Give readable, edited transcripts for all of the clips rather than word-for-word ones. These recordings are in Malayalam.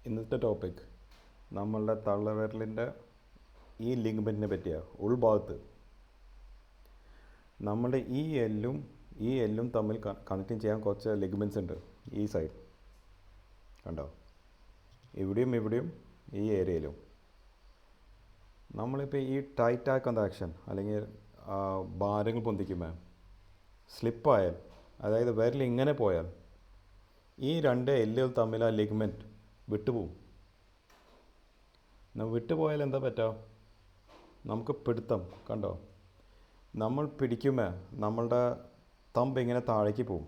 ഇന്നത്തെ ടോപ്പിക് നമ്മളുടെ തള്ളവിരലിൻ്റെ ഈ ലിഗ്മെൻറ്റിനെ പറ്റിയാണ്. ഉൾഭാഗത്ത് നമ്മളുടെ ഈ എല്ലും തമ്മിൽ കണക്റ്റിങ് ചെയ്യാൻ കുറച്ച് ലിഗ്മെൻറ്റ്സ് ഉണ്ട്. ഈ സൈഡ് കണ്ടോ, ഇവിടെയും ഈ ഏരിയയിലും. നമ്മളിപ്പോൾ ഈ ടൈറ്റ് ആക്കുന്ന ആക്ഷൻ അല്ലെങ്കിൽ ഭാരങ്ങൾ പൊന്തിക്കുമ്പോൾ സ്ലിപ്പായാൽ, അതായത് വിരൽ ഇങ്ങനെ പോയാൽ ഈ രണ്ട് എല്ലുകൾ തമ്മിൽ ആ ലിഗ്മെൻറ്റ് വിട്ടുപോകും. വിട്ടുപോയാൽ എന്താ പറ്റുക? നമുക്ക് പിടുത്തം കണ്ടോ, നമ്മൾ പിടിക്കുമ്പോൾ നമ്മളുടെ തമ്പ് ഇങ്ങനെ താഴേക്ക് പോവും.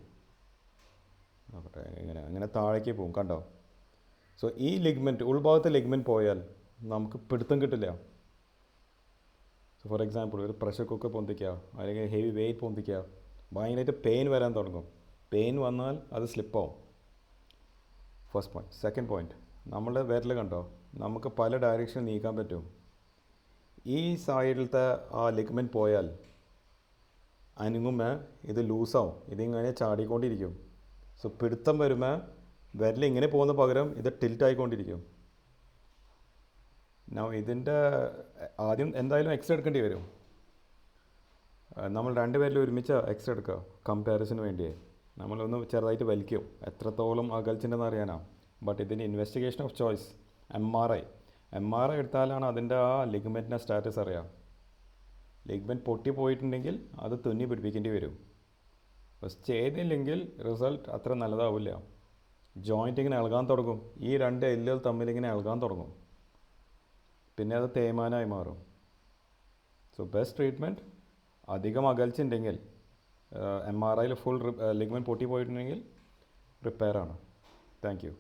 നോക്കട്ടെ, അങ്ങനെ താഴേക്ക് പോവും കണ്ടോ. സോ ഈ ലിഗ്മെൻറ്റ്, ഉൾഭാഗത്തെ ലിഗ്മെൻറ്റ് പോയാൽ നമുക്ക് പിടുത്തം കിട്ടില്ല. സോ ഫോർ എക്സാമ്പിൾ, ഒരു പ്രഷർ കുക്കർ പൊന്തിക്കുക അല്ലെങ്കിൽ ഹെവി വെയിറ്റ് പൊന്തിക്കുക, ഭയങ്കരമായിട്ട് പെയിൻ വരാൻ തുടങ്ങും. പെയിൻ വന്നാൽ അത് സ്ലിപ്പാവും. First point. സെക്കൻഡ് പോയിൻറ്റ്, നമ്മളുടെ വിരൽ കണ്ടോ, നമുക്ക് പല ഡയറക്ഷൻ നീക്കാൻ പറ്റും. ഈ സൈഡിലത്തെ ആ ലിഗ്മെൻറ്റ് പോയാൽ അനങ്ങുമ്പോൾ ഇത് ലൂസാവും, ഇതിങ്ങനെ ചാടിക്കൊണ്ടിരിക്കും. സോ പിടുത്തം വരുമ്പോൾ വിരൽ ഇങ്ങനെ പോകുന്ന പകരം ഇത് ടിൽറ്റായിക്കൊണ്ടിരിക്കും. ഇതിൻ്റെ ആദ്യം എന്തായാലും എക്സ്റേ എടുക്കേണ്ടി വരും. നമ്മൾ രണ്ടുപേരിലും ഒരുമിച്ച് എക്സ്റേ എടുക്കുക കമ്പാരിസന് വേണ്ടിയേ. നമ്മളൊന്ന് ചെറുതായിട്ട് വലിക്കും, എത്രത്തോളം അകൽച്ചുണ്ടെന്ന് അറിയാനാണ്. ബട്ട് ഇതിൻ്റെ investigation of choice M R I എടുത്താലാണ് അതിൻ്റെ ആ ലിഗ്മെൻറ്റിൻ്റെ സ്റ്റാറ്റസ് അറിയാം. ലിഗ്മെൻറ്റ് പൊട്ടിപ്പോയിട്ടുണ്ടെങ്കിൽ അത് തുന്നി പിടിപ്പിക്കേണ്ടി വരും. ഫസ്റ്റ് ചെയ്തില്ലെങ്കിൽ റിസൾട്ട് അത്ര നല്ലതാവില്ല. ജോയിൻ്റ് ഇങ്ങനെ ഇളകാൻ തുടങ്ങും, ഈ രണ്ട് എല്ലുകൾ തമ്മിലിങ്ങനെ ഇളകാൻ തുടങ്ങും, പിന്നെ അത് തേയ്മാനമായി മാറും. സോ ബെസ്റ്റ് ട്രീറ്റ്മെൻറ്റ്, അധികം അകൽച്ചുണ്ടെങ്കിൽ എം ആർ ഐയിൽ ഫുൾ ലിഗ്മെൻറ്റ് പൊട്ടിപ്പോയിട്ടുണ്ടെങ്കിൽ റിപ്പയറാണ്. Thank U.